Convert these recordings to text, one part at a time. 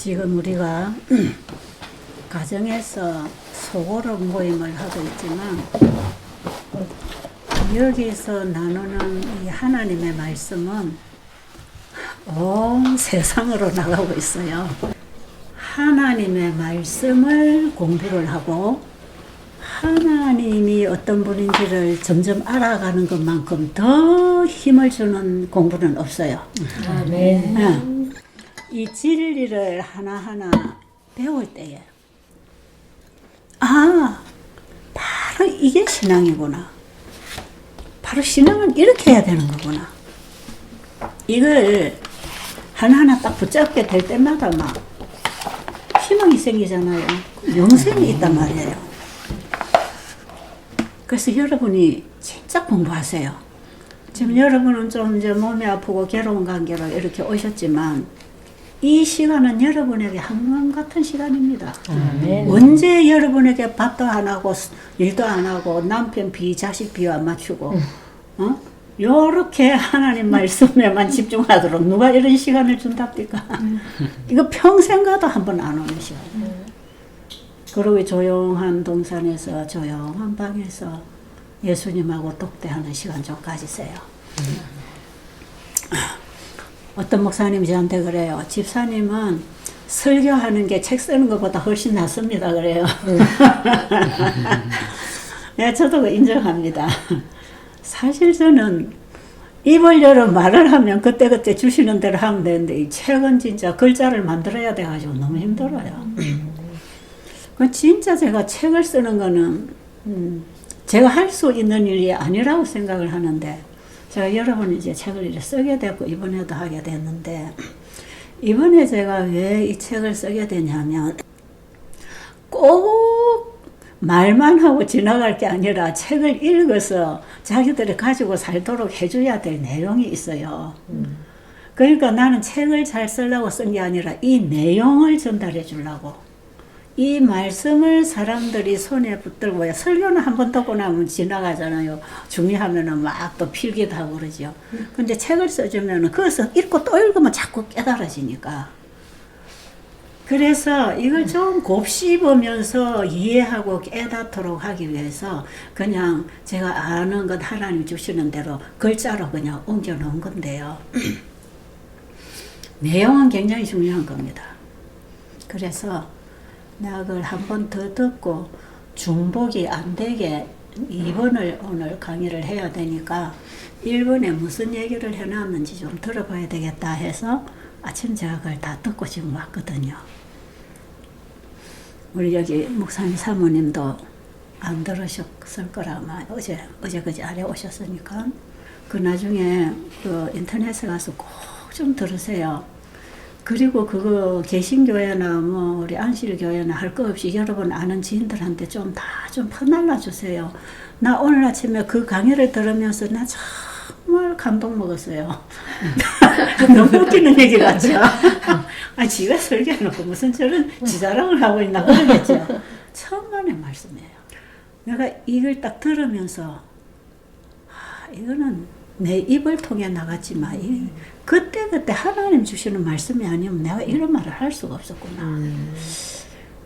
지금 우리가 가정에서 소그룹 모임을 하고 있지만 여기서 나누는 이 하나님의 말씀은 온 세상으로 나가고 있어요. 하나님의 말씀을 공부를 하고 하나님이 어떤 분인지를 점점 알아가는 것만큼 더 힘을 주는 공부는 없어요. 아멘. 이 진리를 하나하나 배울 때에 바로 이게 신앙이구나. 바로 신앙은 이렇게 해야 되는 거구나. 이걸 하나하나 딱 붙잡게 될 때마다 막 희망이 생기잖아요. 영생이 있단 말이에요. 그래서 여러분이 진짜 공부하세요. 지금 여러분은 좀 이제 몸이 아프고 괴로운 관계로 이렇게 오셨지만 이 시간은 여러분에게 한강 같은 시간입니다. 아멘. 언제 여러분에게 밥도 안 하고 일도 안 하고 남편 비 자식 비유 안 맞추고 요렇게 하나님 말씀에만 집중하도록 누가 이런 시간을 준답니까? 이거 평생 가도 한 번 안 오는 시간이에요. 그리고 조용한 동산에서 조용한 방에서 예수님하고 독대하는 시간 좀 가지세요. 어떤 목사님이 저한테 그래요. 집사님은 설교하는 게 책 쓰는 것보다 훨씬 낫습니다. 그래요. 네, 저도 인정합니다. 사실 저는 입을 열어 말을 하면 그때그때 주시는 대로 하면 되는데 이 책은 진짜 글자를 만들어야 돼가지고 너무 힘들어요. 진짜 제가 책을 쓰는 거는 제가 할 수 있는 일이 아니라고 생각을 하는데 제가 여러 번 이제 책을 이렇게 쓰게 됐고 이번에도 하게 됐는데 이번에 제가 왜 이 책을 쓰게 되냐면 꼭 말만 하고 지나갈 게 아니라 책을 읽어서 자기들이 가지고 살도록 해줘야 될 내용이 있어요. 그러니까 나는 책을 잘 쓰려고 쓴 게 아니라 이 내용을 전달해 주려고. 이 말씀을 사람들이 손에 붙들고 설교는 한 번 듣고 나면 지나가잖아요. 중요하면은 막 또 필기도 하고 그러죠. 근데 책을 써주면은 그것을 읽고 또 읽으면 자꾸 깨달아지니까. 그래서 이걸 좀 곱씹으면서 이해하고 깨닫도록 하기 위해서 그냥 제가 아는 것 하나님 주시는 대로 글자로 그냥 옮겨 놓은 건데요. 내용은 굉장히 중요한 겁니다. 그래서 내가 그걸 한 번 더 듣고 중복이 안 되게 2번을 오늘 강의를 해야 되니까 1번에 무슨 얘기를 해놨는지 좀 들어봐야 되겠다 해서 아침 제가 그걸 다 듣고 지금 왔거든요. 우리 여기 목사님 사모님도 안 들으셨을 거라 아마 어제 아래 오셨으니까 그 나중에 그 인터넷에 가서 꼭 좀 들으세요. 그리고 그거 개신교회나 뭐 우리 안실교회나 할 거 없이 여러분 아는 지인들한테 좀 다 좀 퍼날라 주세요. 나 오늘 아침에 그 강의를 들으면서 나 정말 감동 먹었어요. 너무 웃기는 얘기 같죠? 지가 설교해놓고 무슨 저런 지자랑을 하고 있나 그러겠죠. 천만의 말씀이에요. 내가 이걸 딱 들으면서 이거는 내 입을 통해 나갔지만 그때 하나님 주시는 말씀이 아니면 내가 이런 말을 할 수가 없었구나.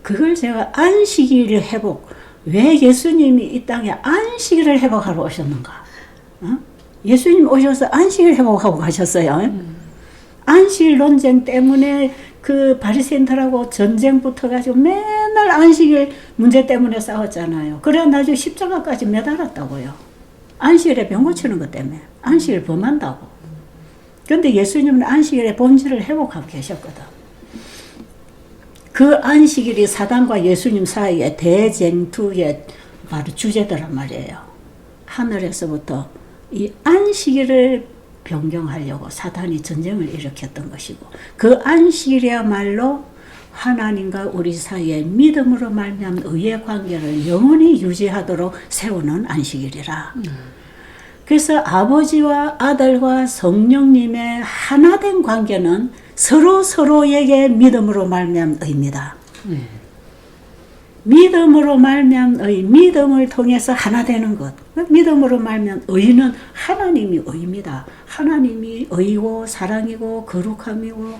그걸 제가 안식일을 회복, 왜 예수님이 이 땅에 안식일을 회복하러 오셨는가? 예수님 오셔서 안식일 회복하고 가셨어요. 안식일 논쟁 때문에 그 바리새인들하고 전쟁 붙어가지고 맨날 안식일 문제 때문에 싸웠잖아요. 그래 나중에 십자가까지 매달았다고요. 안식일에 병 고치는 것 때문에 안식일 범한다고. 그런데 예수님은 안식일의 본질을 회복하고 계셨거든. 그 안식일이 사단과 예수님 사이의 대쟁투의 바로 주제더란 말이에요. 하늘에서부터 이 안식일을 변경하려고 사단이 전쟁을 일으켰던 것이고 그 안식일이야말로 하나님과 우리 사이의 믿음으로 말미암은 의의 관계를 영원히 유지하도록 세우는 안식일이라. 그래서 아버지와 아들과 성령님의 하나된 관계는 서로에게 믿음으로 말미암은 의입니다. 믿음으로 말미암은 의, 믿음을 통해서 하나 되는 것. 믿음으로 말미암은 의는 하나님이 의입니다. 하나님이 의고 사랑이고 거룩함이고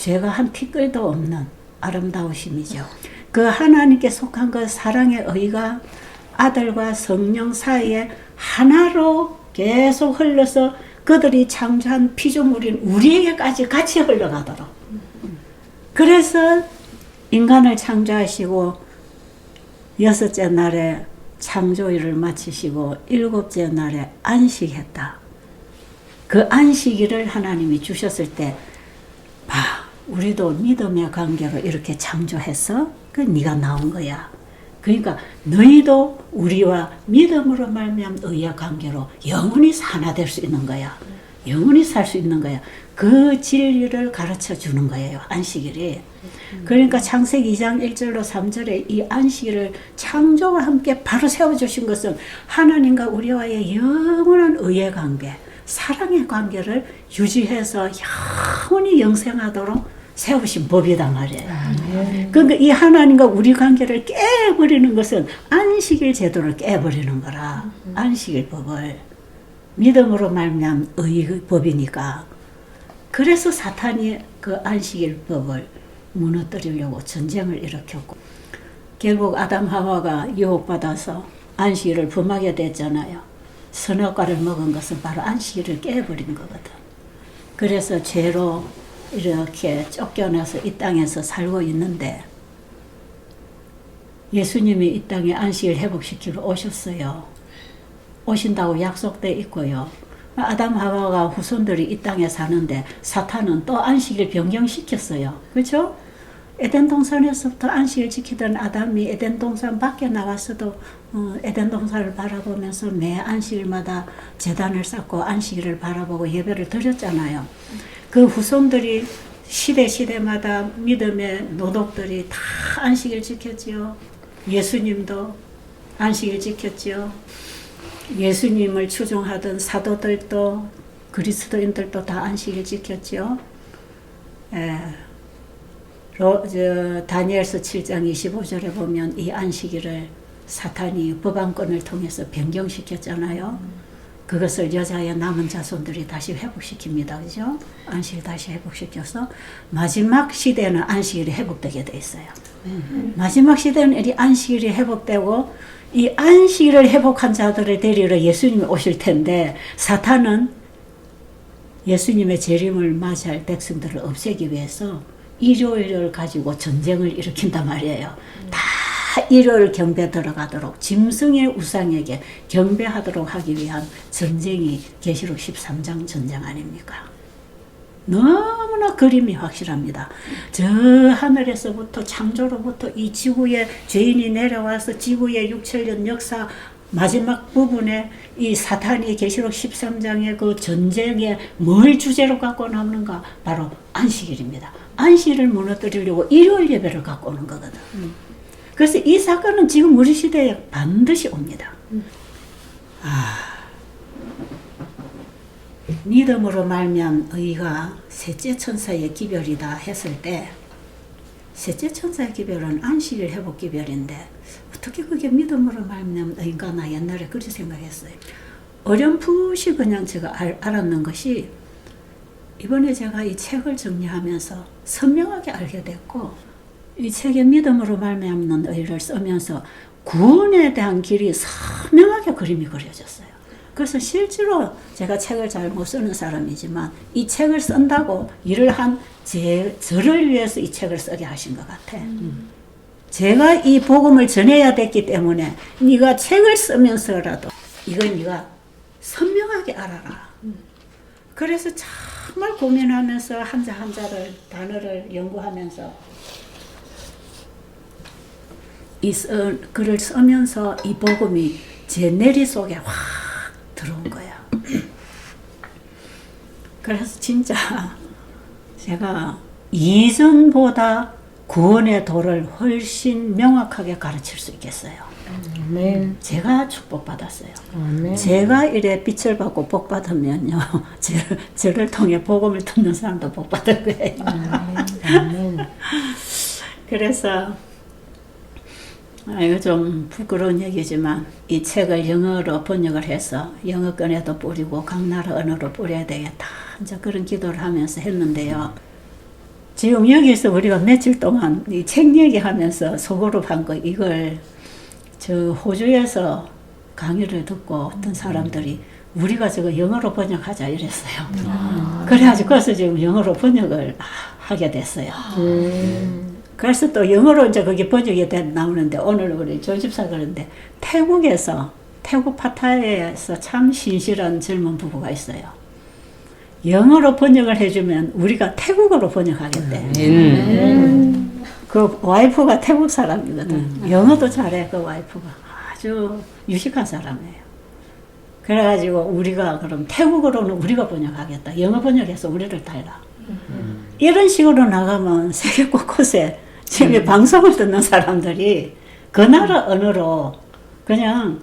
죄가 한 티끌도 없는 아름다우심이죠. 그 하나님께 속한 그 사랑의 의가 아들과 성령 사이에 하나로 계속 흘러서 그들이 창조한 피조물인 우리에게까지 같이 흘러가도록. 그래서 인간을 창조하시고 6째 날에 창조일을 마치시고 7째 날에 안식했다. 그 안식일을 하나님이 주셨을 때 봐, 우리도 믿음의 관계로 이렇게 창조해서 그 네가 나온 거야. 그러니까 너희도 우리와 믿음으로 말미암은 의의 관계로 영원히 하나 될 수 있는 거야. 영원히 살 수 있는 거야. 그 진리를 가르쳐 주는 거예요. 안식일이. 그러니까 창세기 2장 1절로 3절에 이 안식일을 창조와 함께 바로 세워주신 것은 하나님과 우리와의 영원한 의의 관계, 사랑의 관계를 유지해서 영원히 영생하도록 세우신 법이다 말이에요. 그러니까 이 하나님과 우리 관계를 깨버리는 것은 안식일 제도를 깨버리는 거라. 안식일 법을. 믿음으로 말미암은 의의 법이니까. 그래서 사탄이 그 안식일 법을 무너뜨리려고 전쟁을 일으켰고 결국 아담 하와가 유혹받아서 안식일을 범하게 됐잖아요. 선악과를 먹은 것은 바로 안식일을 깨버린 거거든. 그래서 죄로 이렇게 쫓겨나서 이 땅에서 살고 있는데 예수님이 이 땅에 안식일 회복시키러 오셨어요. 오신다고 약속돼 있고요. 아담 하와가 후손들이 이 땅에 사는데 사탄은 또 안식일 변경시켰어요. 그렇죠? 에덴 동산에서부터 안식일 지키던 아담이 에덴 동산 밖에 나왔어도 에덴 동산을 바라보면서 매 안식일마다 제단을 쌓고 안식일을 바라보고 예배를 드렸잖아요. 그 후손들이 시대마다 믿음의 노독들이 다 안식일 지켰지요. 예수님도 안식일 지켰지요. 예수님을 추종하던 사도들도 그리스도인들도 다 안식일 지켰지요. 다니엘서 7장 25절에 보면 이 안식일을 사탄이 법안권을 통해서 변경시켰잖아요. 그것을 여자의 남은 자손들이 다시 회복시킵니다. 그죠? 안식일 다시 회복시켜서 마지막 시대는 안식일이 회복되게 돼 있어요. 마지막 시대는 이 안식일이 회복되고 이 안식일을 회복한 자들을 데리러 예수님이 오실 텐데 사탄은 예수님의 재림을 맞이할 백성들을 없애기 위해서 일요일을 가지고 전쟁을 일으킨단 말이에요. 다 일요일 경배 들어가도록 짐승의 우상에게 경배하도록 하기 위한 전쟁이 계시록 13장 전쟁 아닙니까? 너무나 그림이 확실합니다. 저 하늘에서부터 창조로부터 이 지구에 죄인이 내려와서 지구의 6천년 역사 마지막 부분에 이 사탄이 계시록 13장의 그 전쟁에 뭘 주제로 갖고 나오는가? 바로 안식일입니다. 안식일을 무너뜨리려고 일요일 예배를 갖고 오는 거거든. 그래서 이 사건은 지금 우리 시대에 반드시 옵니다. 믿음으로 말미암은 의가 셋째 천사의 기별이다 했을 때 셋째 천사의 기별은 안식일 회복 기별인데 어떻게 그게 믿음으로 말미암은 의인가? 나 옛날에 그렇게 생각했어요. 어렴풋이 그냥 제가 알았는 것이 이번에 제가 이 책을 정리하면서 선명하게 알게 됐고 이 책에 믿음으로 말미암는 의를 쓰면서 구원에 대한 길이 선명하게 그림이 그려졌어요. 그래서 실제로 제가 책을 잘 못 쓰는 사람이지만 이 책을 쓴다고 일을 한 저를 위해서 이 책을 쓰게 하신 것 같아. 제가 이 복음을 전해야 됐기 때문에 네가 책을 쓰면서라도 이건 네가 선명하게 알아라. 그래서 정말 고민하면서 한자 한자를 단어를 연구하면서 이 글을 쓰면서 이 복음이 제 내리 속에 확 들어온 거야. 그래서 진짜 제가 이전보다 구원의 도를 훨씬 명확하게 가르칠 수 있겠어요. 아멘. 제가 축복받았어요. 아멘. 제가 이래 빛을 받고 복 받으면요, 저를 통해 복음을 듣는 사람도 복 받을 거예요. 아멘. 그래서 이거 좀 부끄러운 얘기지만 이 책을 영어로 번역을 해서 영어권에도 뿌리고 각 나라 언어로 뿌려야 되겠다. 이제 그런 기도를 하면서 했는데요. 지금 여기서 우리가 며칠 동안 이 책 얘기하면서 속으로 한 거 이걸 저 호주에서 강의를 듣고 어떤 사람들이 우리가 저거 영어로 번역하자 이랬어요. 그래가지고 그래서 지금 영어로 번역을 하게 됐어요. 그래서 또 영어로 이제 그게 번역이 나오는데 오늘 우리 조 집사 그런데 태국 파타야에서 참 신실한 젊은 부부가 있어요. 영어로 번역을 해주면 우리가 태국어로 번역하겠대. 그 와이프가 태국 사람이거든. 영어도 잘해 그 와이프가. 아주 유식한 사람이에요. 그래가지고 우리가 그럼 태국어로는 우리가 번역하겠다. 영어 번역해서 우리를 달라. 이런 식으로 나가면 세계 곳곳에 지금 방송을 듣는 사람들이 그 나라 언어로 그냥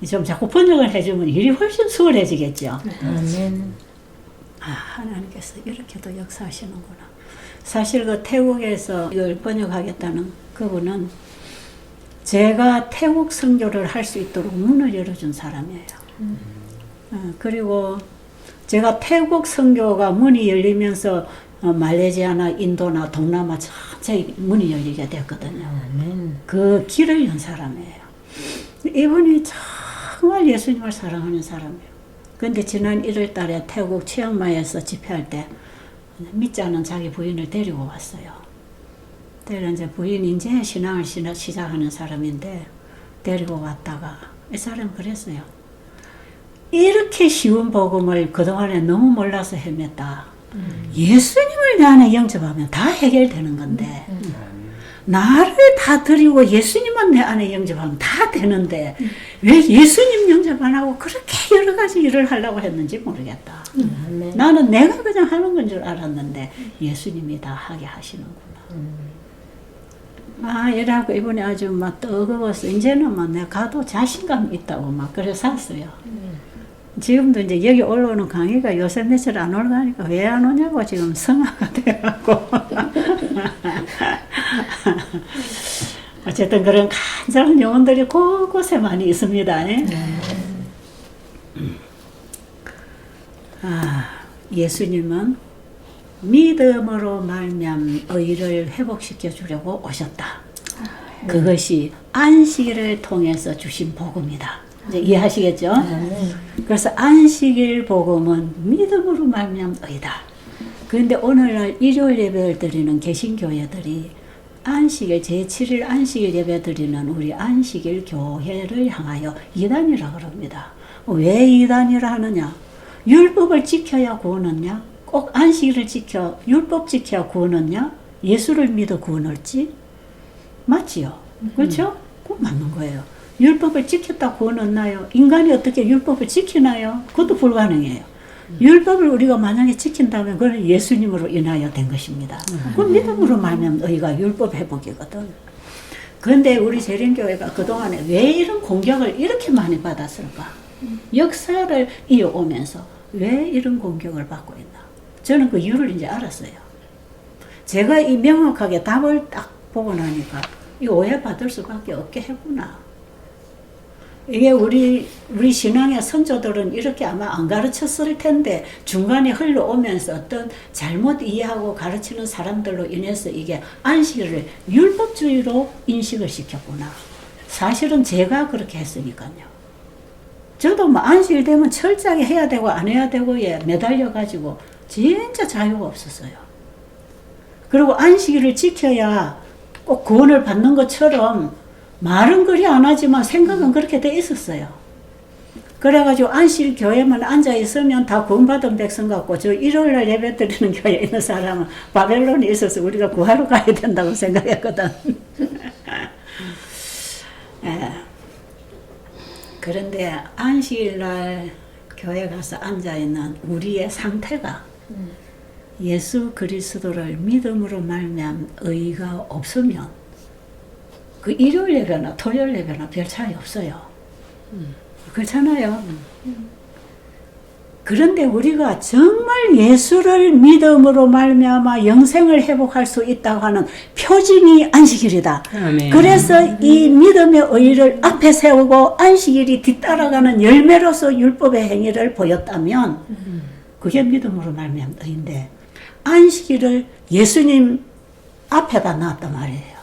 좀 자꾸 번역을 해주면 일이 훨씬 수월해지겠죠. 아멘. 하나님께서 이렇게도 역사하시는구나. 사실 그 태국에서 이걸 번역하겠다는 그분은 제가 태국 선교를 할 수 있도록 문을 열어준 사람이에요. 그리고 제가 태국 선교가 문이 열리면서 말레이시아나 인도나 동남아 전체 문이 열리게 됐거든요. 그 길을 연 사람이에요. 이분이 정말 예수님을 사랑하는 사람이에요. 근데 지난 1월 달에 태국 치앙마이에서 집회할 때 믿지 않은 자기 부인을 데리고 왔어요. 데리고 이제 부인이 이제 신앙을 시작하는 사람인데 데리고 왔다가 이 사람은 그랬어요. 이렇게 쉬운 복음을 그동안에 너무 몰라서 헤맸다. 예수님을 내 안에 영접하면 다 해결되는 건데 나를 다 드리고 예수님만 내 안에 영접하면 다 되는데 왜 예수님 영접 안 하고 그렇게 여러 가지 일을 하려고 했는지 모르겠다. 나는 내가 그냥 하는 건 줄 알았는데 예수님이 다 하게 하시는구나. 이래갖고 이번에 아주 막 뜨거워서 이제는 막 내가 가도 자신감 있다고 막 그래 샀어요. 지금도 이제 여기 올라오는 강의가 요새 며칠 안 올라가니까 왜 안 오냐고 지금 성화가 돼갖고. 어쨌든 그런 간절한 영혼들이 곳곳에 많이 있습니다. 예수님은 믿음으로 말미암아 의를 회복시켜 주려고 오셨다. 그것이 안식일을 통해서 주신 복음이다. 이제 이해하시겠죠? 그래서 안식일 복음은 믿음으로 말미암아 의다. 그런데 오늘날 일요일 예배를 드리는 개신교회들이 안식일 제7일 안식일 예배 드리는 우리 안식일 교회를 향하여 이단이라 그럽니다. 왜 이단이라 하느냐? 율법을 지켜야 구원하냐? 꼭 안식일을 지켜 율법 지켜야 구원하냐? 예수를 믿어 구원할지? 맞지요? 그렇죠? 꼭 맞는 거예요. 율법을 지켰다 구원 얻나요? 인간이 어떻게 율법을 지키나요? 그것도 불가능해요. 율법을 우리가 만약에 지킨다면 그건 예수님으로 인하여 된 것입니다. 그 믿음으로 말하면 의가 율법 회복이거든. 그런데 우리 재림교회가 그동안에 왜 이런 공격을 이렇게 많이 받았을까? 역사를 이어오면서 왜 이런 공격을 받고 있나? 저는 그 이유를 이제 알았어요. 제가 이 명확하게 답을 딱 보고 나니까 이 오해받을 수밖에 없게 했구나. 이게 우리 신앙의 선조들은 이렇게 아마 안 가르쳤을 텐데 중간에 흘러오면서 어떤 잘못 이해하고 가르치는 사람들로 인해서 이게 안식일을 율법주의로 인식을 시켰구나. 사실은 제가 그렇게 했으니까요. 저도 뭐 안식일 되면 철저하게 해야 되고 안 해야 되고에 매달려가지고 진짜 자유가 없었어요. 그리고 안식일을 지켜야 꼭 구원을 받는 것처럼 말은 그리 안 하지만 생각은 그렇게 돼 있었어요. 그래가지고 안식일 교회만 앉아있으면 다 구원받은 백성 같고 저 일요일날 예배 드리는 교회에 있는 사람은 바벨론에 있어서 우리가 구하러 가야 된다고 생각했거든. 그런데 안식일날 교회 가서 앉아있는 우리의 상태가 예수 그리스도를 믿음으로 말미암아 의가 없으면 그 일요일 예배나 토요일 예배나 별 차이 없어요. 그렇잖아요. 그런데 우리가 정말 예수를 믿음으로 말미암아 영생을 회복할 수 있다고 하는 표징이 안식일이다. 아멘. 그래서 이 믿음의 의를 앞에 세우고 안식일이 뒤따라가는 열매로서 율법의 행위를 보였다면 그게 믿음으로 말미암아 의인데 안식일을 예수님 앞에다 놨단 말이에요.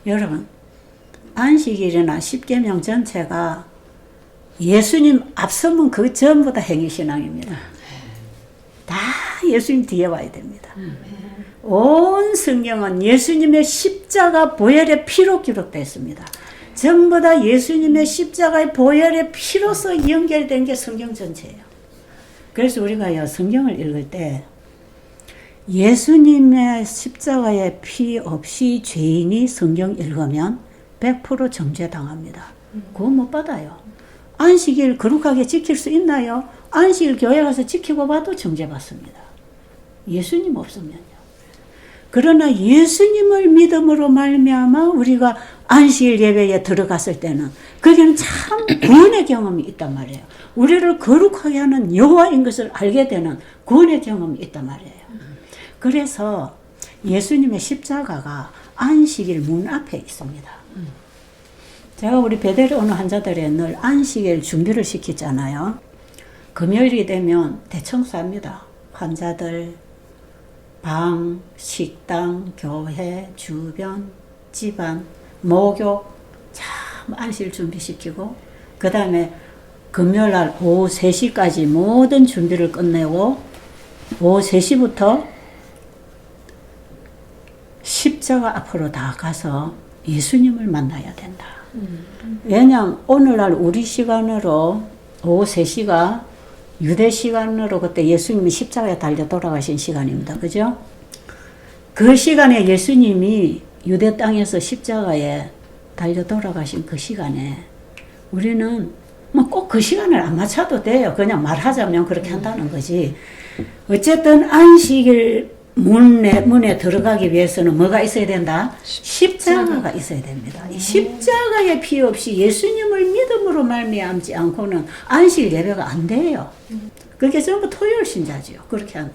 여러분, 안식일이나 십계명 전체가 예수님 앞서면 그 전부 다 행위신앙입니다. 다 예수님 뒤에 와야 됩니다. 온 성경은 예수님의 십자가 보혈의 피로 기록되어 있습니다. 전부 다 예수님의 십자가의 보혈의 피로서 연결된 게 성경 전체예요. 그래서 우리가 성경을 읽을 때 예수님의 십자가의 피 없이 죄인이 성경 읽으면 100% 정죄당합니다. 그거 못 받아요. 안식일 거룩하게 지킬 수 있나요? 안식일 교회 가서 지키고 봐도 정죄받습니다. 예수님 없으면요. 그러나 예수님을 믿음으로 말미암아 우리가 안식일 예배에 들어갔을 때는 거기는 참 구원의 경험이 있단 말이에요. 우리를 거룩하게 하는 여호와인 것을 알게 되는 구원의 경험이 있단 말이에요. 그래서 예수님의 십자가가 안식일 문 앞에 있습니다. 제가 우리 배대로 오는 환자들의 늘 안식일 준비를 시키잖아요. 금요일이 되면 대청소합니다. 환자들, 방, 식당, 교회, 주변, 집안, 목욕 참 안식일 준비시키고 그 다음에 금요일날 오후 3시까지 모든 준비를 끝내고 오후 3시부터 십자가 앞으로 나가서 예수님을 만나야 된다. 왜냐하면 오늘날 우리 시간으로 오후 3시가 유대 시간으로 그때 예수님이 십자가에 달려 돌아가신 시간입니다. 그죠? 그 시간에 예수님이 유대 땅에서 십자가에 달려 돌아가신 그 시간에 우리는 뭐 꼭 그 시간을 안 맞춰도 돼요. 그냥 말하자면 그렇게 한다는 거지. 어쨌든 안식일 문에 들어가기 위해서는 뭐가 있어야 된다? 십자가가 있어야 됩니다. 이 십자가의 피 없이 예수님을 믿음으로 말미암지 않고는 안식일 예배가 안 돼요. 그게 전부 토요일 신자지요. 그렇게 하면.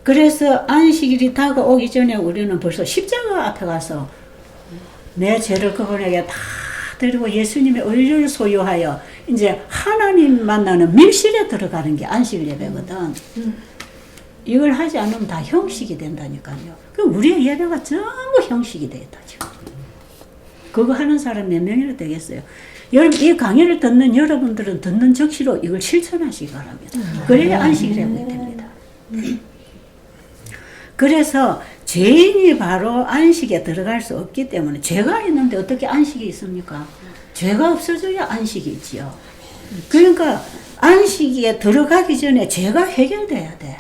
그래서 안식일이 다가오기 전에 우리는 벌써 십자가 앞에 가서 내 죄를 그분에게 다 드리고 예수님의 의를 소유하여 이제 하나님 만나는 밀실에 들어가는 게 안식일 예배거든. 이걸 하지 않으면 다 형식이 된다니까요. 그럼 우리의 예배가 전부 형식이 되겠다, 지금. 그거 하는 사람 몇 명이나 되겠어요? 여러분, 이 강의를 듣는 여러분들은 듣는 적시로 이걸 실천하시기 바랍니다. 그래야 안식일 예배가 됩니다. 그래서 죄인이 바로 안식에 들어갈 수 없기 때문에 죄가 있는데 어떻게 안식이 있습니까? 죄가 없어져야 안식이 있지요. 그러니까 안식에 들어가기 전에 죄가 해결돼야 돼.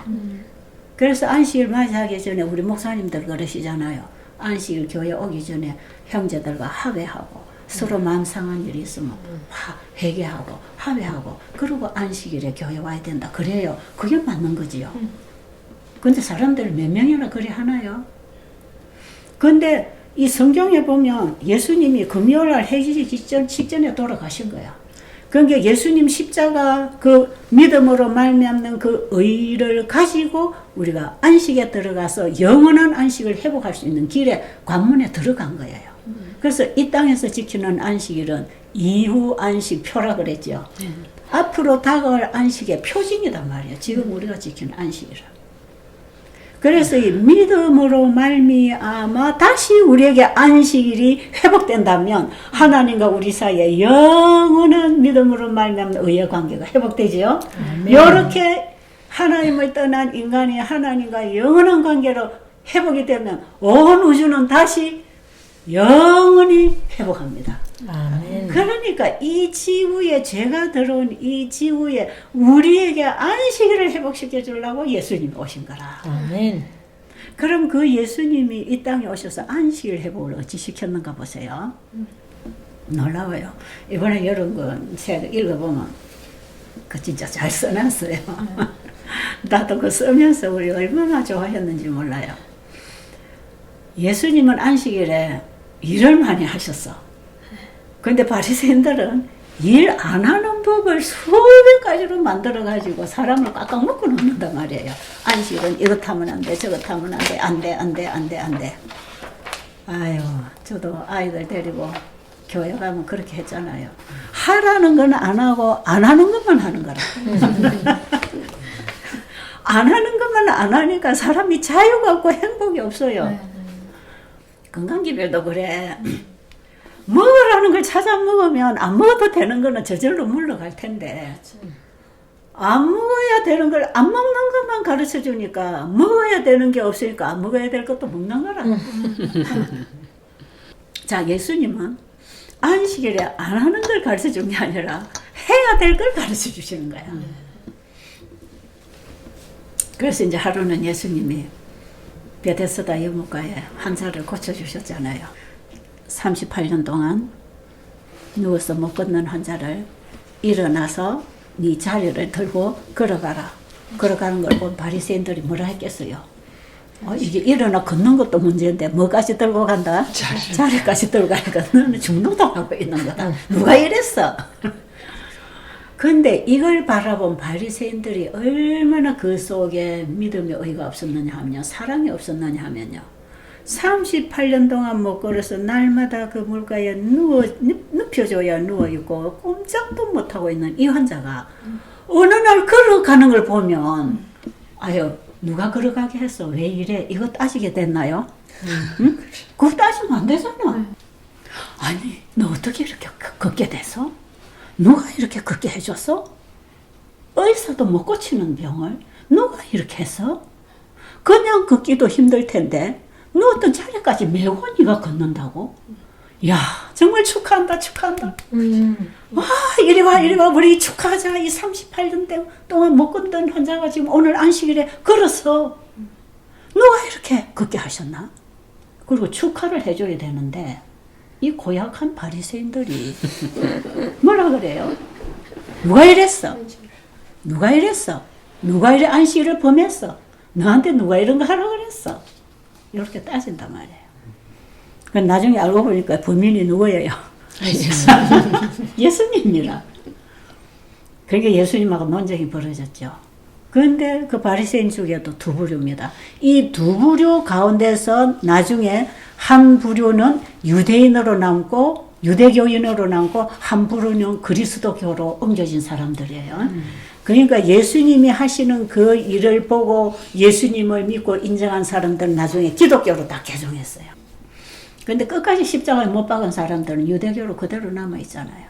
그래서 안식일 맞이하기 전에 우리 목사님들 그러시잖아요. 안식일 교회 오기 전에 형제들과 합의하고 서로 마음 상한 일이 있으면 회개하고 합의하고 그러고 안식일에 교회 와야 된다. 그래요. 그게 맞는 거지요. 근데 사람들 몇 명이나 그래 하나요? 근데 이 성경에 보면 예수님이 금요일날 해지기 직전에 돌아가신 거야. 그러니까 예수님 십자가 그 믿음으로 말미암는 그 의를 가지고 우리가 안식에 들어가서 영원한 안식을 회복할 수 있는 길에 관문에 들어간 거예요. 그래서 이 땅에서 지키는 안식일은 이후 안식표라 그랬죠. 앞으로 다가올 안식의 표징이단 말이에요. 지금 우리가 지키는 안식일은. 그래서 이 믿음으로 말미암아 다시 우리에게 안식일이 회복된다면 하나님과 우리 사이에 영원한 믿음으로 말미암는 의의 관계가 회복되지요. 이렇게 하나님을 떠난 인간이 하나님과 영원한 관계로 회복이 되면 온 우주는 다시 영원히 회복합니다. 아멘. 그러니까 이 지구에 죄가 들어온 이 지구에 우리에게 안식일을 회복시켜 주려고 예수님이 오신 거라. 아멘. 그럼 그 예수님이 이 땅에 오셔서 안식일 회복을 어찌 시켰는가 보세요. 놀라워요. 이번에 여러분 그 책 읽어보면 그 진짜 잘 써놨어요. 나도 그 쓰면서 우리 얼마나 좋아했는지 몰라요. 예수님은 안식일에 일을 많이 하셨어. 근데 바리새인들은 일 안 하는 법을 수백 가지로 만들어가지고 사람을 꽉꽉 묶어 놓는단 말이에요. 안식일은 이것 하면 안 돼, 저것 하면 안 돼, 안 돼, 안 돼, 안 돼, 안 돼. 아유, 저도 아이들 데리고 교회 가면 그렇게 했잖아요. 하라는 건 안 하고 안 하는 것만 하는 거라. 안 하는 것만 건 안 하니까 사람이 자유가 없고 행복이 없어요. 건강기별도 그래. 먹으라는 걸 찾아 먹으면 안 먹어도 되는 거는 저절로 물러갈 텐데 안 먹어야 되는 걸 안 먹는 것만 가르쳐 주니까 먹어야 되는 게 없으니까 안 먹어야 될 것도 먹는 거라. 자, 예수님은 안식일에 안 하는 걸 가르쳐 준 게 아니라 해야 될 걸 가르쳐 주시는 거야. 그래서 이제 하루는 예수님이 베데스다 여목가에 환자를 고쳐주셨잖아요. 38년 동안 누워서 못 걷는 환자를 일어나서 네 자리를 들고 걸어가라. 걸어가는 걸 본 바리새인들이 뭐라 했겠어요? 이게 일어나 걷는 것도 문제인데 뭐까지 들고 간다? 자리까지 들고 가니까 너는 중노동하고 있는 거다. 누가 이랬어? 근데 이걸 바라본 바리새인들이 얼마나 그 속에 믿음의 의가 없었느냐 하면요. 사랑이 없었느냐 하면요. 38년 동안 못 걸어서 날마다 그 물가에 눕혀줘야 누워있고 꼼짝도 못하고 있는 이 환자가 어느 날 걸어가는 걸 보면 아유 누가 걸어가게 했어? 왜 이래? 이거 따지게 됐나요? 응? 그거 따지면 안 되잖아. 아니 너 어떻게 이렇게 걷게 돼서? 누가 이렇게 걷게 해줬어? 의사도 못 고치는 병을 누가 이렇게 했어? 그냥 걷기도 힘들 텐데 너 어떤 자리까지 메고 네가 걷는다고? 야 정말 축하한다 축하한다. 와 이리 와 이리 와 우리 축하하자. 이 38년 동안 못 걷던 환자가 지금 오늘 안식일에 걸어서 누가 이렇게 걷게 하셨나? 그리고 축하를 해줘야 되는데 이 고약한 바리새인들이 뭐라 그래요? 누가 이랬어? 누가 이랬어? 누가 이래 안식일을 범했어? 너한테 누가 이런 거 하라고 그랬어? 이렇게 따진단 말이에요. 나중에 알고 보니까 범인이 누구예요? 예수님이라. 그러니까 예수님하고 논쟁이 벌어졌죠. 그런데 그 바리새인 중에도 두 부류입니다. 이 두 부류 가운데서 나중에 한 부류는 유대인으로 남고 유대교인으로 남고 한 부류는 그리스도교로 옮겨진 사람들이에요. 그러니까 예수님이 하시는 그 일을 보고 예수님을 믿고 인정한 사람들은 나중에 기독교로 다 개종했어요. 그런데 끝까지 십자가에 못 박은 사람들은 유대교로 그대로 남아있잖아요.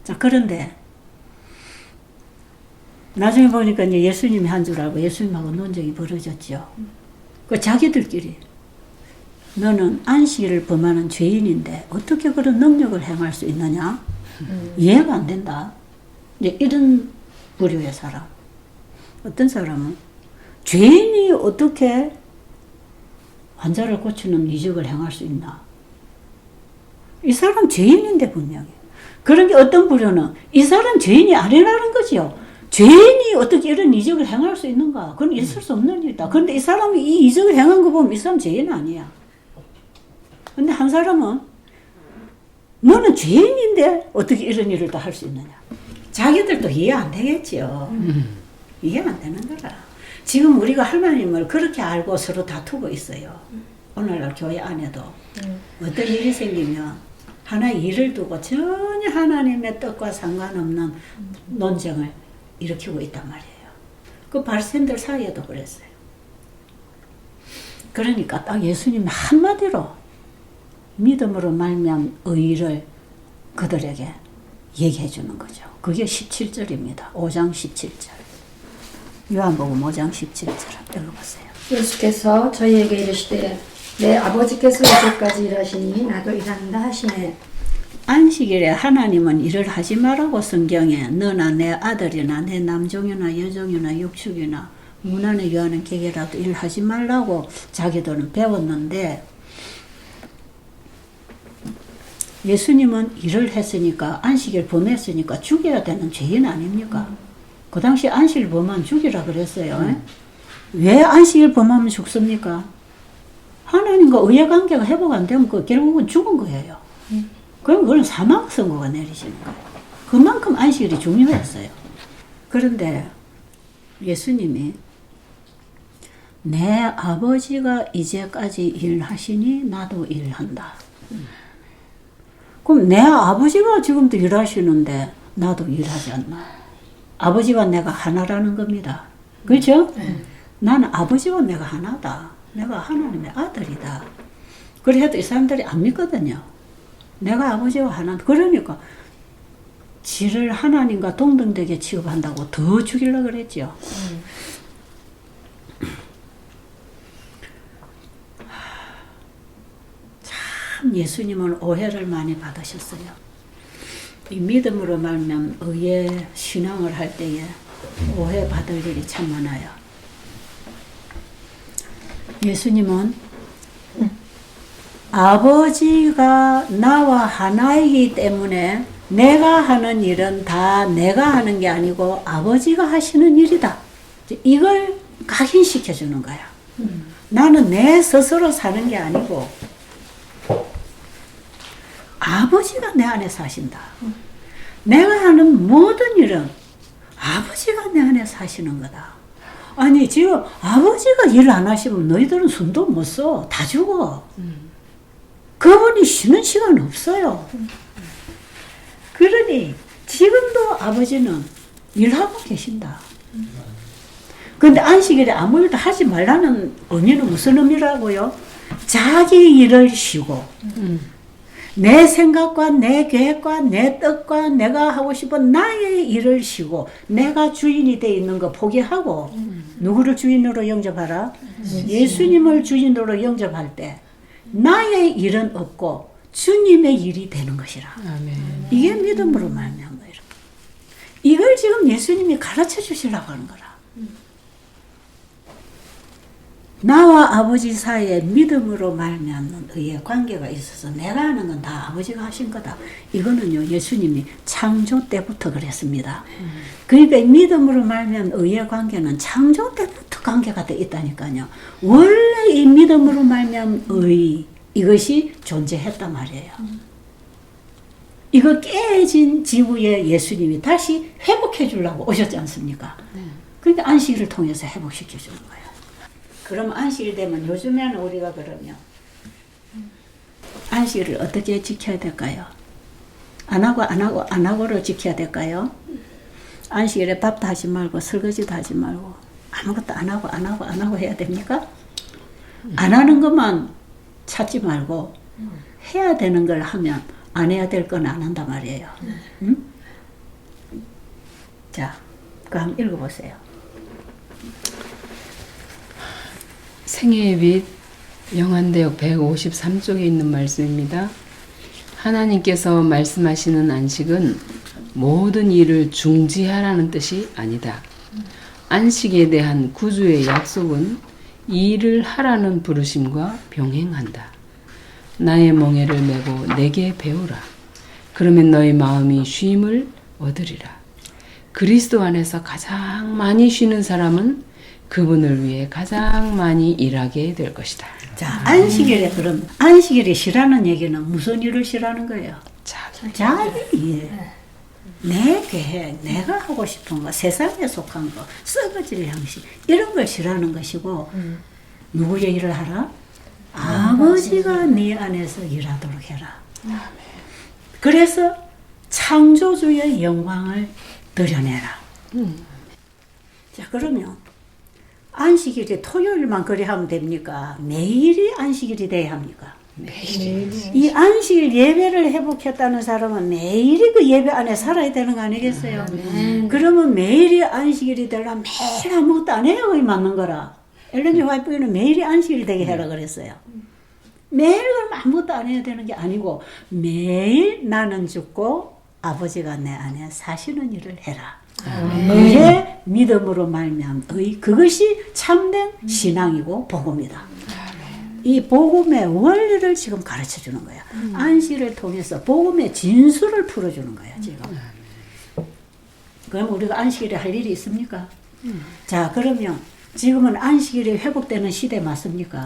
자, 그런데 나중에 보니까 이제 예수님이 한 줄 알고 예수님하고 논쟁이 벌어졌죠. 그 자기들끼리 너는 안식일을 범하는 죄인인데 어떻게 그런 능력을 행할 수 있느냐? 이해가 안 된다. 이제 이런 부류의 사람. 어떤 사람은 죄인이 어떻게 환자를 고치는 이적을 행할 수 있나? 이 사람 죄인인데 분명히. 그런 게 어떤 부류는 이 사람 죄인이 아니라는 거지요. 죄인이 어떻게 이런 이적을 행할 수 있는가? 그건 있을 수 없는 일이다. 그런데 이 사람이 이 이적을 행한 거 보면 이 사람 죄인 아니야. 근데 한 사람은 너는 죄인인데 어떻게 이런 일을 다 할 수 있느냐. 자기들도 이해 안 되겠지요. 이해 안 되는 거라. 지금 우리가 하나님을 그렇게 알고 서로 다투고 있어요. 오늘날 교회 안에도 어떤 일이 생기면 하나의 일을 두고 전혀 하나님의 뜻과 상관없는 논쟁을 일으키고 있단 말이에요. 그 바리새인들 사이에도 그랬어요. 그러니까 딱 예수님이 한마디로 믿음으로 말미암은 의를 그들에게 얘기해 주는 거죠. 그게 17절입니다. 5장 17절. 요한복음 5장 17절 읽어보세요. 예수께서 저희에게 이르시되 내 아버지께서 이제까지 일하시니 나도 일한다 하시네. 안식일에 하나님은 일을 하지 말라고 성경에 너나 내 아들이나 내 남종이나 여종이나 육축이나 문안에 요하는 객이라도 일하지 말라고 자기들은 배웠는데 예수님은 일을 했으니까 안식일 범했으니까 죽여야 되는 죄인 아닙니까? 그 당시 안식일 범하면 죽이라 그랬어요. 왜 안식일 범하면 죽습니까? 하나님과 의의 관계가 회복 안 되면 그 결국은 죽은 거예요. 그럼 그건 사망 선고가 내리시는 거예요. 그만큼 안식일이 중요했어요. 그런데 예수님이 내 아버지가 이제까지 일하시니 나도 일한다. 그럼 내 아버지가 지금도 일하시는데 나도 일하지 않나? 아버지와 내가 하나라는 겁니다. 그렇죠? 나는 아버지와 내가 하나다. 내가 하나님의 아들이다. 그래도 이 사람들이 안 믿거든요. 내가 아버지와 하나다. 그러니까 지를 하나님과 동등되게 취급한다고 더 죽이려고 그랬죠. 참 예수님은 오해를 많이 받으셨어요. 이 믿음으로 말면 의의 신앙을 할 때에 오해 받을 일이 참 많아요. 예수님은 아버지가 나와 하나이기 때문에 내가 하는 일은 다 내가 하는 게 아니고 아버지가 하시는 일이다. 이걸 각인시켜 주는 거야. 나는 내 스스로 사는 게 아니고 아버지가 내 안에 사신다. 내가 하는 모든 일은 아버지가 내 안에 사시는 거다. 아니 지금 아버지가 일 안 하시면 너희들은 숨도 못 써. 다 죽어. 그분이 쉬는 시간 없어요. 그러니 지금도 아버지는 일하고 계신다. 근데 안식일에 아무 일도 하지 말라는 의미는 무슨 의미라고요? 자기 일을 쉬고 내 생각과 내 계획과 내 뜻과 내가 하고 싶은 나의 일을 쉬고 내가 주인이 돼 있는 거 포기하고 누구를 주인으로 영접하라? 예수님을 주인으로 영접할 때 나의 일은 없고 주님의 일이 되는 것이라. 아멘. 이게 믿음으로 말미암아 이렇게. 이걸 지금 예수님이 가르쳐 주시려고 하는 거라. 나와 아버지 사이에 믿음으로 말미암는 의의 관계가 있어서 내가 하는 건 다 아버지가 하신 거다. 이거는요 예수님이 창조 때부터 그랬습니다. 그러니까 믿음으로 말미암는 의의 관계는 창조 때부터 관계가 돼 있다니까요. 원래 이 믿음으로 말미암는 의 이것이 존재했단 말이에요. 이거 깨진 지구에 예수님이 다시 회복해 주려고 오셨지 않습니까? 그러니까 안식일을 통해서 회복시켜 주는 거예요. 그럼 안식일 되면 요즘에는 우리가 그러면 안식일을 어떻게 지켜야 될까요? 안 하고를 지켜야 될까요? 안식일에 밥도 하지 말고 설거지도 하지 말고 아무것도 안 하고 해야 됩니까? 안 하는 것만 찾지 말고 해야 되는 걸 하면 안 해야 될 건 안 한단 말이에요. 응? 자, 그거 한번 읽어보세요. 생애의 빛 영한대역 153쪽에 있는 말씀입니다. 하나님께서 말씀하시는 안식은 모든 일을 중지하라는 뜻이 아니다. 안식에 대한 구주의 약속은 일을 하라는 부르심과 병행한다. 나의 멍에를 메고 내게 배우라. 그러면 너희 마음이 쉼을 얻으리라. 그리스도 안에서 가장 많이 쉬는 사람은 그분을 위해 가장 많이 일하게 될 것이다. 자, 안식일에 그럼 안식일에 쉬라는 얘기는 무슨 일을 쉬라는 거예요? 자기 일, 내 계획, 내가 하고 싶은 거, 세상에 속한 거, 썩어질 양식 이런 걸 쉬라는 것이고 누구의 일을 하라? 아버지가 네 안에서 일하도록 해라. 그래서 창조주의 영광을 드러내라. 자, 그러면 안식일이 토요일만 그리 하면 됩니까? 매일이 안식일이 돼야 합니까? 매일. 이 안식일 예배를 회복했다는 사람은 매일이 그 예배 안에 살아야 되는 거 아니겠어요? 그러면 매일이 안식일이 되려면 매일 아무것도 안 해야 거의 맞는 거라. 엘렌 화이트는 매일이 안식일이 되게 해라 그랬어요. 매일 그러면 아무것도 안 해야 되는 게 아니고 매일 나는 죽고 아버지가 내 안에 사시는 일을 해라. 그게 믿음으로 말미암은 그것이 참된 신앙이고 복음이다. 이 복음의 원리를 지금 가르쳐 주는 거야. 안식일을 통해서 복음의 진수를 풀어주는 거야 지금. 그럼 우리가 안식일에 할 일이 있습니까? 자, 그러면 지금은 안식일이 회복되는 시대 맞습니까?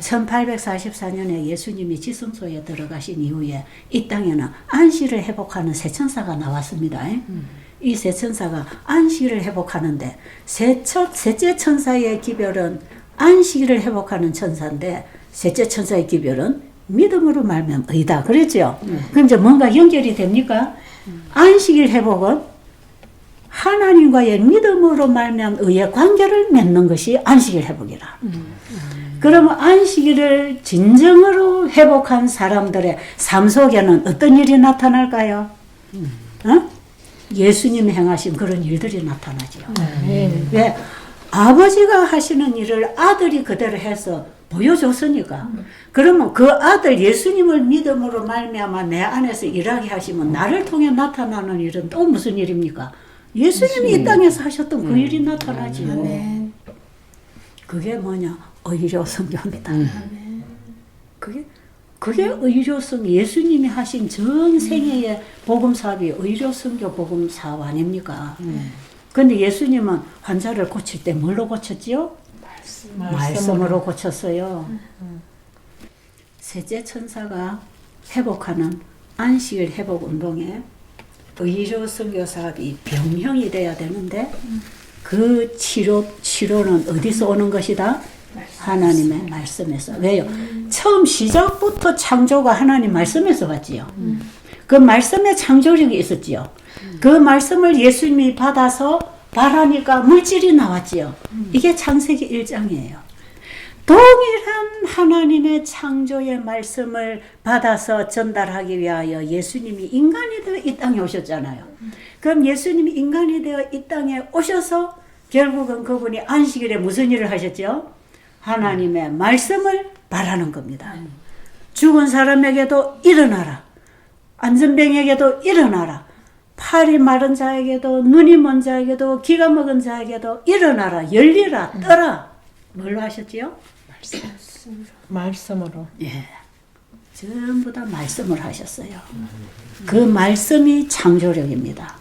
1844년에 예수님이 지성소에 들어가신 이후에 이 땅에는 안식일을 회복하는 새 천사가 나왔습니다. 이 새 천사가 안식일을 회복하는데 셋째 천사의 기별은 안식일을 회복하는 천사인데 셋째 천사의 기별은 믿음으로 말면 의다. 그랬죠? 그럼 이제 뭔가 연결이 됩니까? 안식일 회복은 하나님과의 믿음으로 말미암은 의의 관계를 맺는 것이 안식일 회복이라. 그러면 안식일을 진정으로 회복한 사람들의 삶 속에는 어떤 일이 나타날까요? 어? 예수님이 행하신 그런 일들이 나타나지요. 왜? 아버지가 하시는 일을 아들이 그대로 해서 보여줬으니까. 그러면 그 아들 예수님을 믿음으로 말미암아 내 안에서 일하게 하시면 나를 통해 나타나는 일은 또 무슨 일입니까? 예수님이 이 땅에서 하셨던 그 일이 나타나지요. 그게 뭐냐? 의료 선교입니다. 그게 의료 선교, 예수님이 하신 전 세계의 복음 사업이 의료 선교 복음 사업 아닙니까? 근데 예수님은 환자를 고칠 때 뭘로 고쳤지요? 말씀으로 고쳤어요. 셋째 천사가 회복하는 안식일 회복 운동에 의료 선교 사업이 병형이 돼야 되는데 그 치료는 어디서 오는 것이다? 하나님의 말씀에서. 왜요? 처음 시작부터 창조가 하나님 말씀에서 왔지요. 그 말씀에 창조력이 있었지요. 그 말씀을 예수님이 받아서 바라니까 물질이 나왔지요. 이게 창세기 1장이에요. 동일한 하나님의 창조의 말씀을 받아서 전달하기 위하여 예수님이 인간이 되어 이 땅에 오셨잖아요. 그럼 예수님이 인간이 되어 이 땅에 오셔서 결국은 그분이 안식일에 무슨 일을 하셨죠? 하나님의 말씀을 바라는 겁니다. 죽은 사람에게도 일어나라. 안전병에게도 일어나라. 팔이 마른 자에게도 눈이 먼 자에게도 기가 먹은 자에게도 일어나라. 열리라. 떠라. 뭘로 하셨지요? 말씀으로. 예. 전부 다 말씀을 하셨어요. 그 말씀이 창조력입니다.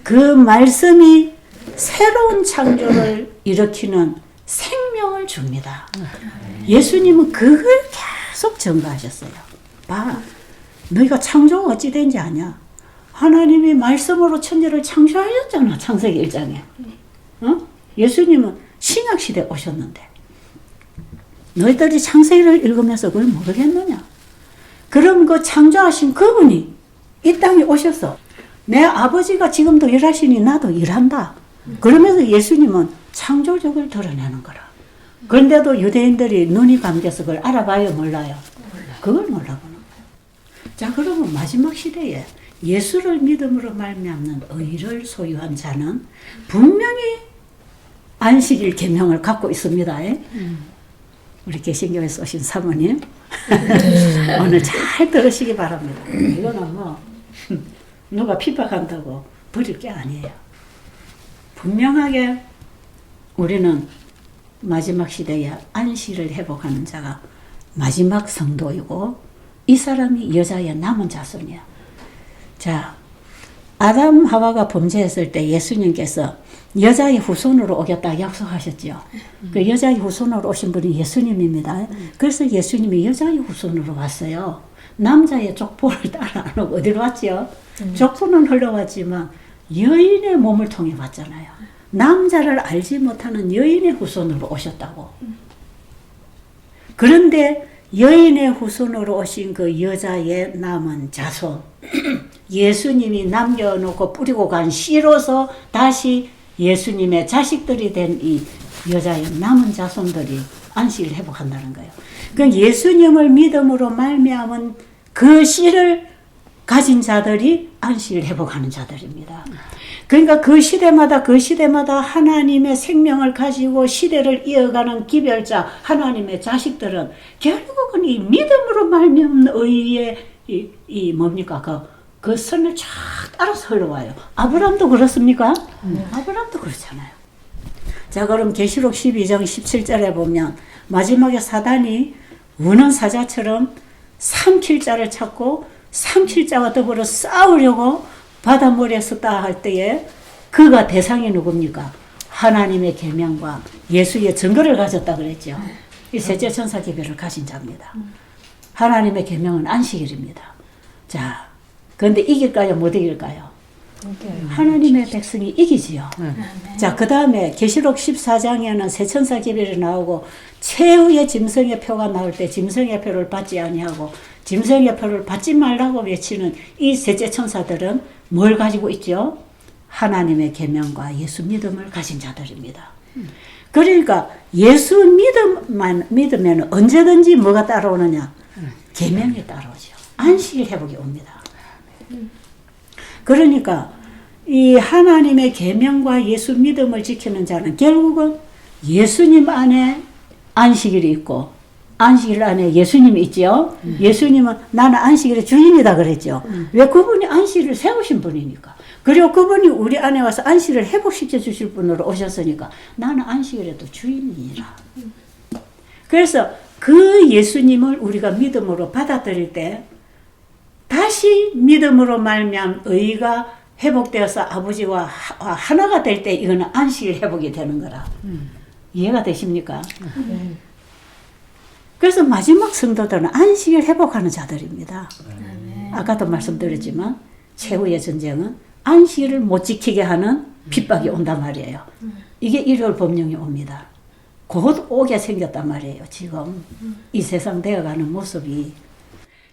그 말씀이 새로운 창조를 일으키는 생명을 줍니다. 예수님은 그걸 계속 전가하셨어요. 봐, 너희가 창조가 어찌 된지 아냐? 하나님이 말씀으로 천지를 창조하셨잖아. 창세기 1장에. 어? 예수님은 신약시대에 오셨는데 너희들이 창세기를 읽으면서 그걸 모르겠느냐? 그럼 그 창조하신 그분이 이 땅에 오셔서 내 아버지가 지금도 일하시니 나도 일한다. 그러면서 예수님은 창조적을 드러내는 거라. 그런데도 유대인들이 눈이 감겨서 그걸 알아봐요, 몰라요? 그걸 몰라보는 거예요. 자, 그러면 마지막 시대에 예수를 믿음으로 말미암는 의를 소유한 자는 분명히 안식일 계명을 갖고 있습니다. 우리 개신교에서 오신 사모님 오늘 잘 들으시기 바랍니다. 이거는 뭐 누가 핍박한다고 버릴 게 아니에요. 분명하게 우리는 마지막 시대에 안식일을 회복하는 자가 마지막 성도이고 이 사람이 여자의 남은 자손이야. 자, 아담 하와가 범죄했을 때 예수님께서 여자의 후손으로 오겠다 약속하셨죠. 그 여자의 후손으로 오신 분이 예수님입니다. 그래서 예수님이 여자의 후손으로 왔어요. 남자의 족보를 따라 안 오고 어디로 왔죠? 족보는 흘러왔지만 여인의 몸을 통해 왔잖아요. 남자를 알지 못하는 여인의 후손으로 오셨다고. 그런데 여인의 후손으로 오신 그 여자의 남은 자손, 예수님이 남겨놓고 뿌리고 간 씨로서 다시 예수님의 자식들이 된 이 여자의 남은 자손들이 안식을 회복한다는 거예요. 그 예수님을 믿음으로 말미암은 그 씨를 가진 자들이 안식을 회복하는 자들입니다. 그러니까 그 시대마다 하나님의 생명을 가지고 시대를 이어가는 기별자 하나님의 자식들은 결국은 이 믿음으로 말미암는 의의 이 뭡니까 그 선을 쫙 따라서 흘러와요. 아브라함도 그렇습니까? 아브라함도 그렇잖아요. 자, 그럼 계시록 12장 17절에 보면 마지막에 사단이 우는 사자처럼 삼킬 자를 찾고 삼킬 자와 더불어 싸우려고 바닷물에 섰다 할 때에 그가 대상이 누굽니까? 하나님의 계명과 예수의 증거를 가졌다 그랬죠. 이 셋째 천사 계별을 가진 자입니다. 하나님의 계명은 안식일입니다. 자, 그런데 이길까요? 못 이길까요? 하나님의 백성이 이기지요. 자, 그 다음에 계시록 14장에는 세 천사 계별이 나오고 최후의 짐승의 표가 나올 때 짐승의 표를 받지 아니하고 짐승의 표를 받지 말라고 외치는 이 셋째 천사들은 뭘 가지고 있죠? 하나님의 계명과 예수 믿음을 가진 자들입니다. 그러니까 예수 믿음만 믿으면 언제든지 뭐가 따라오느냐? 계명이 따라오죠. 안식일 회복이 옵니다. 그러니까 이 하나님의 계명과 예수 믿음을 지키는 자는 결국은 예수님 안에 안식일이 있고 안식일 안에 예수님이 있죠. 예수님은 나는 안식일의 주인이다 그랬죠. 왜? 그분이 안식일을 세우신 분이니까. 그리고 그분이 우리 안에 와서 안식일을 회복시켜 주실 분으로 오셨으니까 나는 안식일의 또 주인이라. 그래서 그 예수님을 우리가 믿음으로 받아들일 때 다시 믿음으로 말미암아 의가 회복되어서 아버지와 하나가 될 때 이거는 안식일 회복이 되는 거라. 이해가 되십니까? 그래서 마지막 성도들은 안식일 회복하는 자들입니다. 아까도 말씀드렸지만 최후의 전쟁은 안식일을 못 지키게 하는 핍박이 온단 말이에요. 이게 일요일 법령이 옵니다. 곧 오게 생겼단 말이에요. 지금 이 세상 되어가는 모습이.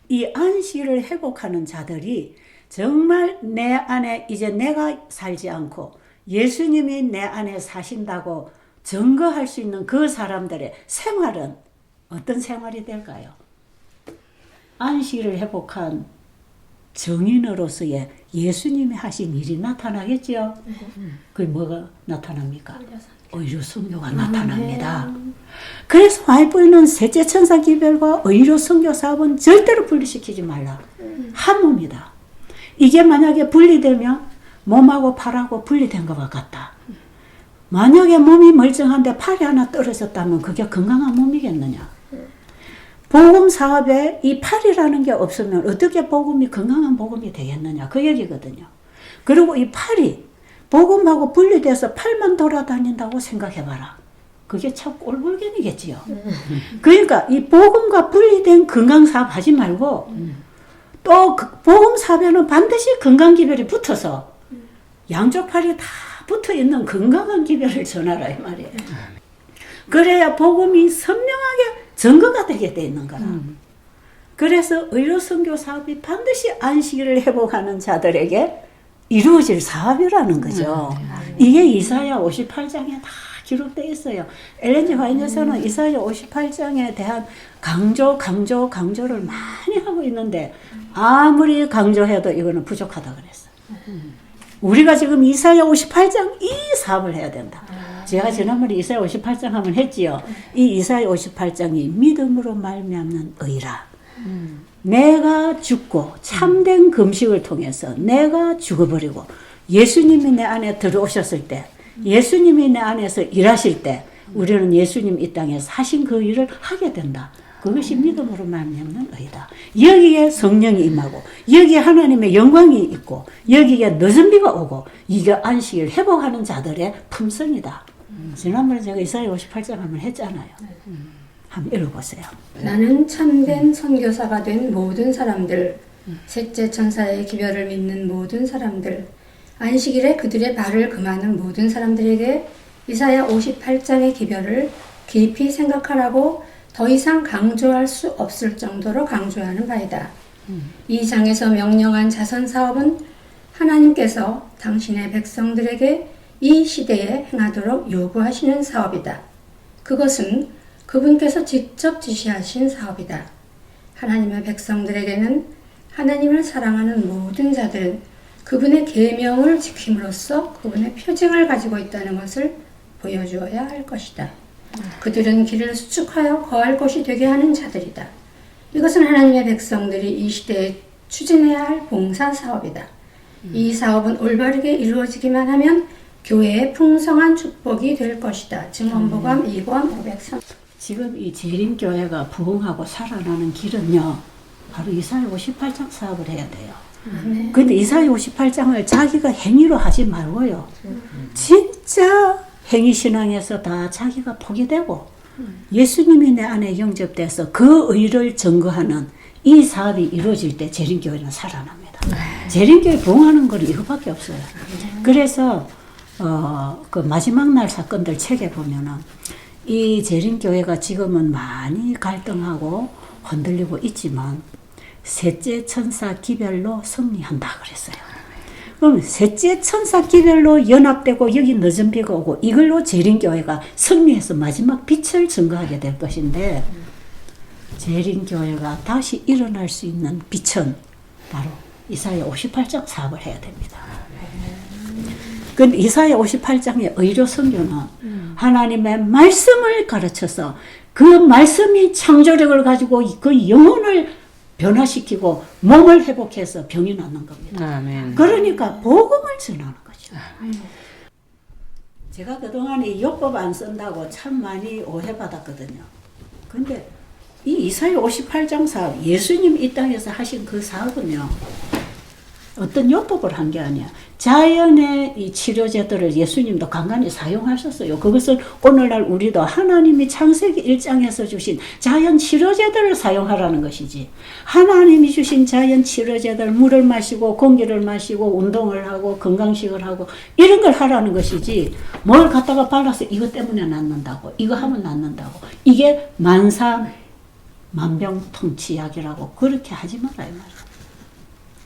이 안식일을 회복하는 자들이 정말 내 안에 이제 내가 살지 않고 예수님이 내 안에 사신다고 증거할 수 있는 그 사람들의 생활은 어떤 생활이 될까요? 안식일을 회복한 정인으로서의 예수님이 하신 일이 나타나겠죠. 그게 뭐가 나타납니까? 의료 선교가 나타납니다. 그래서 와이프는 셋째 천사 기별과 의료 선교 사업은 절대로 분리시키지 말라. 한 몸이다. 이게 만약에 분리되면 몸하고 팔하고 분리된 것과 같다. 만약에 몸이 멀쩡한데 팔이 하나 떨어졌다면 그게 건강한 몸이겠느냐? 복음 사업에 이 팔이라는 게 없으면 어떻게 복음이 건강한 복음이 되겠느냐? 그 얘기거든요. 그리고 이 팔이 복음하고 분리돼서 팔만 돌아다닌다고 생각해봐라. 그게 참 꼴불견이겠지요. 그러니까 이 복음과 분리된 건강 사업 하지 말고 또 복음 사업에는 반드시 건강 기별이 붙어서 양쪽 팔이 다 붙어 있는 건강한 기별을 전하라 이 말이에요. 그래야 복음이 선명하게 증거가 되게 돼 있는 거라. 그래서 의료 선교 사업이 반드시 안식일을 회복하는 자들에게 이루어질 사업이라는 거죠. 이게 이사야 58장에 다 기록되어 있어요. 엘렌 G. 화이트는 이사야 58장에 대한 강조를 많이 하고 있는데 아무리 강조해도 이거는 부족하다 그랬어요. 우리가 지금 이사야 58장 이 사업을 해야 된다. 제가 지난번에 이사야 58장 한번 했지요. 이 이사야 58장이 믿음으로 말미암는 의라. 내가 죽고 참된 금식을 통해서 내가 죽어버리고 예수님이 내 안에 들어오셨을 때 예수님이 내 안에서 일하실 때 우리는 예수님 이 땅에서 하신 그 일을 하게 된다. 그것이 믿음으로 말미암는 의다. 여기에 성령이 임하고 여기에 하나님의 영광이 있고 여기에 늦은 비가 오고 이게 안식일 회복하는 자들의 품성이다. 지난번에 제가 이사야 58장 한번 했잖아요. 한번 읽어보세요. 나는 참된 선교사가 된 모든 사람들, 셋째 천사의 기별을 믿는 모든 사람들, 안식일에 그들의 발을 금하는 모든 사람들에게 이사야 58장의 기별을 깊이 생각하라고 더 이상 강조할 수 없을 정도로 강조하는 바이다. 이 장에서 명령한 자선 사업은 하나님께서 당신의 백성들에게 이 시대에 행하도록 요구하시는 사업이다. 그것은 그분께서 직접 지시하신 사업이다. 하나님의 백성들에게는 하나님을 사랑하는 모든 자들은 그분의 계명을 지킴으로써 그분의 표징을 가지고 있다는 것을 보여주어야 할 것이다. 그들은 길을 수축하여 거할 곳이 되게 하는 자들이다. 이것은 하나님의 백성들이 이 시대에 추진해야 할 봉사 사업이다. 이 사업은 올바르게 이루어지기만 하면 교회의 풍성한 축복이 될 것이다. 증언보감 2권 503. 지금 이 재림교회가 부흥하고 살아나는 길은요, 바로 이사야 58장 사업을 해야 돼요. 근데 이사야 58장을 자기가 행위로 하지 말고요. 진짜 행위신앙에서 다 자기가 포기되고 예수님이 내 안에 영접돼서 그 의를 증거하는 이 사업이 이루어질 때 재림교회는 살아납니다. 재림교회 부흥하는 건 이거밖에 없어요. 그래서 그 마지막 날 사건들 책에 보면은 이 재림교회가 지금은 많이 갈등하고 흔들리고 있지만 셋째 천사 기별로 승리한다 그랬어요. 그럼 셋째 천사 기별로 연합되고 여기 늦은 비가 오고 이걸로 재림교회가 승리해서 마지막 빛을 증거하게 될 것인데 재림교회가 다시 일어날 수 있는 빛은 바로 이사야 58장 사업을 해야 됩니다. 근데 이사야 58장의 의료 선교는 하나님의 말씀을 가르쳐서 그 말씀이 창조력을 가지고 그 영혼을 변화시키고 몸을 회복해서 병이 낫는 겁니다. 아멘. 그러니까 복음을 전하는 거죠. 제가 그동안에 욥법 안 쓴다고 참 많이 오해받았거든요. 근데 이 이사야 58장 사업, 예수님 이 땅에서 하신 그 사업은요, 어떤 욥법을 한 게 아니야. 자연의 이 치료제들을 예수님도 간간히 사용하셨어요. 그것은 오늘날 우리도 하나님이 창세기 1장에서 주신 자연 치료제들을 사용하라는 것이지. 하나님이 주신 자연 치료제들, 물을 마시고 공기를 마시고 운동을 하고 건강식을 하고 이런 걸 하라는 것이지. 뭘 갖다가 발라서 이것 때문에 낫는다고, 이거 하면 낫는다고. 이게 만병통치약이라고 그렇게 하지 말아요.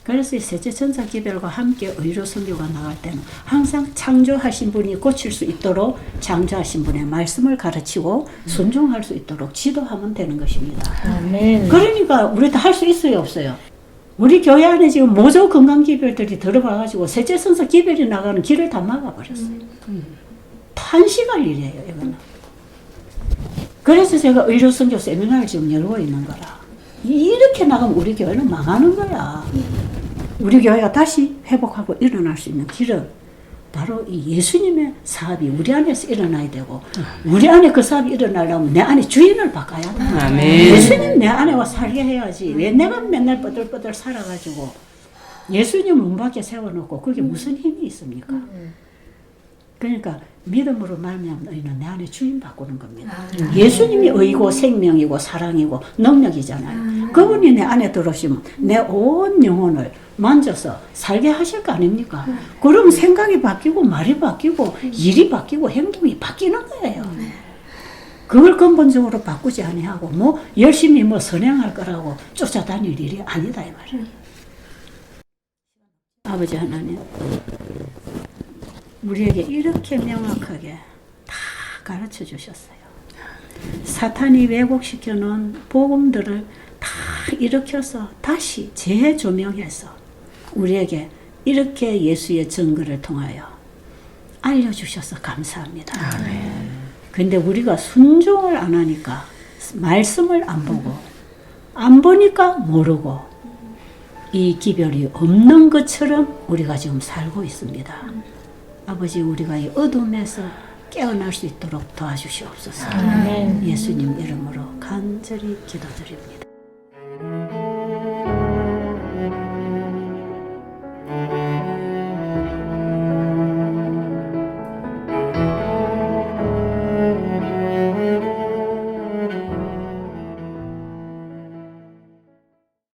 그래서 이 셋째 천사 기별과 함께 의료 선교가 나갈 때는 항상 창조하신 분이 고칠 수 있도록 창조하신 분의 말씀을 가르치고 순종할 수 있도록 지도하면 되는 것입니다. 아멘. 그러니까 우리도 할 수 있어요, 없어요? 우리 교회 안에 지금 모조 건강 기별들이 들어가가지고 셋째 천사 기별이 나가는 길을 다 막아버렸어요. 탄식할 일이에요, 이거는. 그래서 제가 의료 선교 세미나를 지금 열고 있는 거라. 이렇게 나가면 우리 교회는 망하는 거야. 우리 교회가 다시 회복하고 일어날 수 있는 길은 바로 이 예수님의 사업이 우리 안에서 일어나야 되고, 우리 안에 그 사업이 일어나려면 내 안에 주인을 바꿔야 돼. 아멘. 예수님 내 안에 와 살게 해야지. 왜 내가 맨날 뻗들뻗들 살아가지고 예수님 문 밖에 세워놓고 그게 무슨 힘이 있습니까? 그러니까 믿음으로 말미암은 의는 내 안에 주인 바꾸는 겁니다. 예수님이 의고 생명이고 사랑이고 능력이잖아요. 그분이 내 안에 들어오시면 내 온 영혼을 만져서 살게 하실 거 아닙니까? 그럼 생각이 바뀌고 말이 바뀌고 일이 바뀌고 행동이 바뀌는 거예요. 그걸 근본적으로 바꾸지 아니하고 뭐 열심히 뭐 선행할 거라고 쫓아다닐 일이 아니다 이 말이에요. 아버지 하나님, 우리에게 이렇게 명확하게 다 가르쳐 주셨어요. 사탄이 왜곡시켜 놓은 복음들을 다 일으켜서 다시 재조명해서 우리에게 이렇게 예수의 증거를 통하여 알려주셔서 감사합니다. 근데 우리가 순종을 안 하니까, 말씀을 안 보고, 안 보니까 모르고, 이 기별이 없는 것처럼 우리가 지금 살고 있습니다. 아버지, 우리가 이 어둠에서 깨어날 수 있도록 도와주시옵소서. 예수님 이름으로 간절히 기도드립니다.